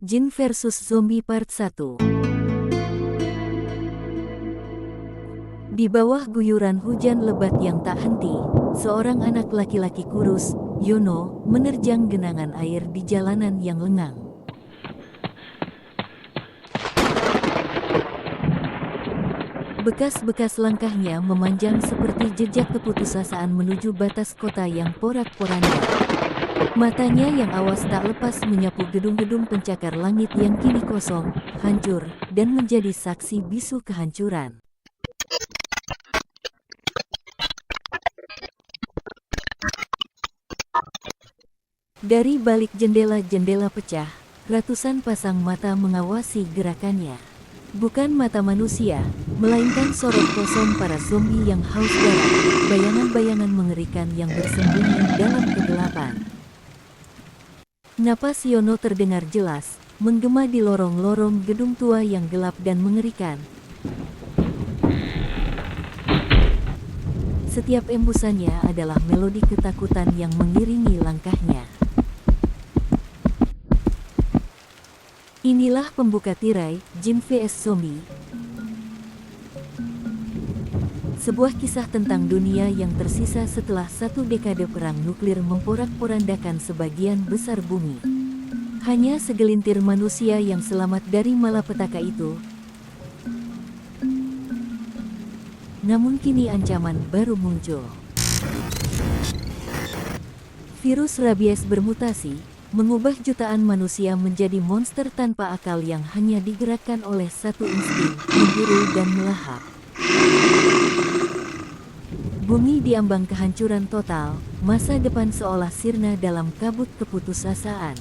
Jin versus Zombie Part 1. Di bawah guyuran hujan lebat yang tak henti, seorang anak laki-laki kurus, Yono, menerjang genangan air di jalanan yang lengang. Bekas-bekas langkahnya memanjang seperti jejak keputusasaan menuju batas kota yang porak-poranda. Matanya yang awas tak lepas menyapu gedung-gedung pencakar langit yang kini kosong, hancur, dan menjadi saksi bisu kehancuran. Dari balik jendela-jendela pecah, ratusan pasang mata mengawasi gerakannya. Bukan mata manusia, melainkan sorot kosong para zombie yang haus darah, bayangan-bayangan mengerikan yang bersembunyi dalam kegelapan. Napas Yono terdengar jelas, menggema di lorong-lorong gedung tua yang gelap dan mengerikan. Setiap embusannya adalah melodi ketakutan yang mengiringi langkahnya. Inilah pembuka tirai, Jin vs Zombie. Sebuah kisah tentang dunia yang tersisa setelah satu dekade perang nuklir memporak-porandakan sebagian besar bumi. Hanya segelintir manusia yang selamat dari malapetaka itu. Namun kini ancaman baru muncul. Virus rabies bermutasi, mengubah jutaan manusia menjadi monster tanpa akal yang hanya digerakkan oleh satu insting, memburu dan melahap. Bumi diambang kehancuran total, masa depan seolah sirna dalam kabut keputusasaan.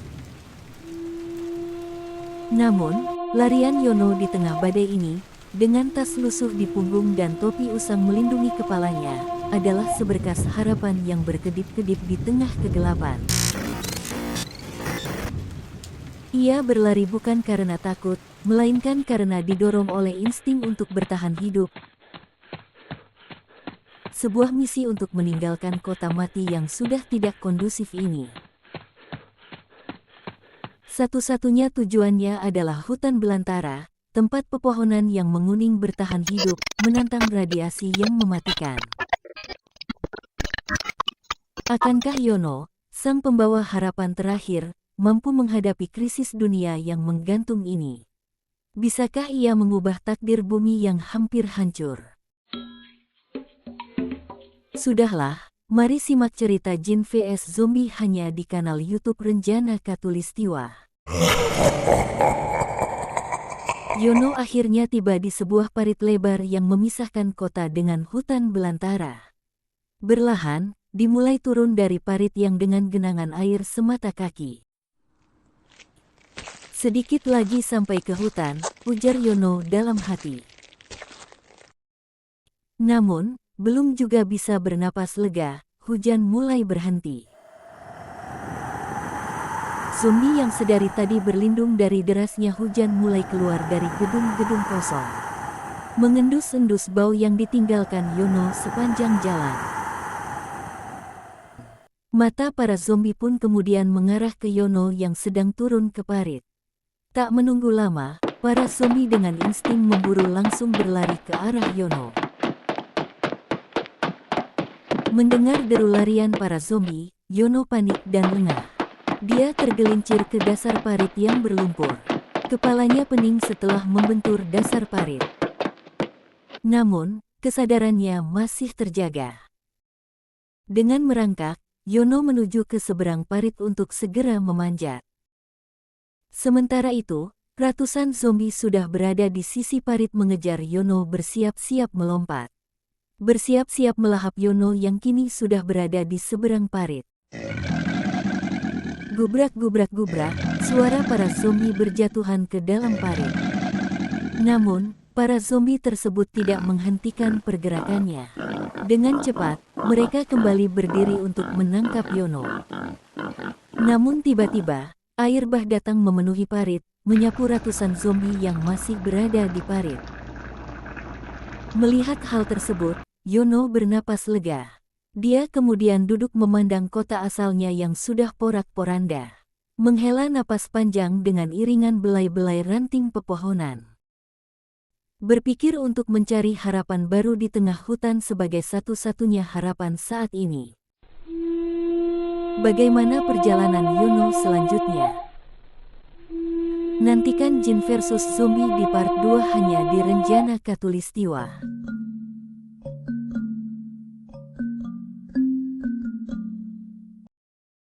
Namun, larian Yono di tengah badai ini, dengan tas lusuh di punggung dan topi usang melindungi kepalanya, adalah seberkas harapan yang berkedip-kedip di tengah kegelapan. Ia berlari bukan karena takut, melainkan karena didorong oleh insting untuk bertahan hidup. Sebuah misi untuk meninggalkan kota mati yang sudah tidak kondusif ini. Satu-satunya tujuannya adalah hutan belantara, tempat pepohonan yang menguning bertahan hidup, menantang radiasi yang mematikan. Akankah Yono, sang pembawa harapan terakhir, mampu menghadapi krisis dunia yang menggantung ini? Bisakah ia mengubah takdir bumi yang hampir hancur? Sudahlah, mari simak cerita Jin vs Zombie hanya di kanal YouTube Renjana Katulistiwa. Yono akhirnya tiba di sebuah parit lebar yang memisahkan kota dengan hutan belantara. Berlahan, dimulai turun dari parit yang dengan genangan air semata kaki. Sedikit lagi sampai ke hutan, ujar Yono dalam hati. Namun, belum juga bisa bernapas lega, hujan mulai berhenti. Zombie yang sedari tadi berlindung dari derasnya hujan mulai keluar dari gedung-gedung kosong. Mengendus-endus bau yang ditinggalkan Yono sepanjang jalan. Mata para zombie pun kemudian mengarah ke Yono yang sedang turun ke parit. Tak menunggu lama, para zombie dengan insting memburu langsung berlari ke arah Yono. Mendengar deru larian para zombie, Yono panik dan lengah. Dia tergelincir ke dasar parit yang berlumpur. Kepalanya pening setelah membentur dasar parit. Namun, kesadarannya masih terjaga. Dengan merangkak, Yono menuju ke seberang parit untuk segera memanjat. Sementara itu, ratusan zombie sudah berada di sisi parit mengejar Yono bersiap-siap melompat. Bersiap-siap melahap Yono yang kini sudah berada di seberang parit. Gubrak-gubrak-gubrak, suara para zombie berjatuhan ke dalam parit. Namun, para zombie tersebut tidak menghentikan pergerakannya. Dengan cepat, mereka kembali berdiri untuk menangkap Yono. Namun tiba-tiba, air bah datang memenuhi parit, menyapu ratusan zombie yang masih berada di parit. Melihat hal tersebut, Yono bernapas lega. Dia kemudian duduk memandang kota asalnya yang sudah porak-poranda. menghela napas panjang dengan iringan belai-belai ranting pepohonan. Berpikir untuk mencari harapan baru di tengah hutan sebagai satu-satunya harapan saat ini. Bagaimana perjalanan Yuno selanjutnya? Nantikan Jin versus Zombie di part 2 hanya di Renjana Khatulistiwa.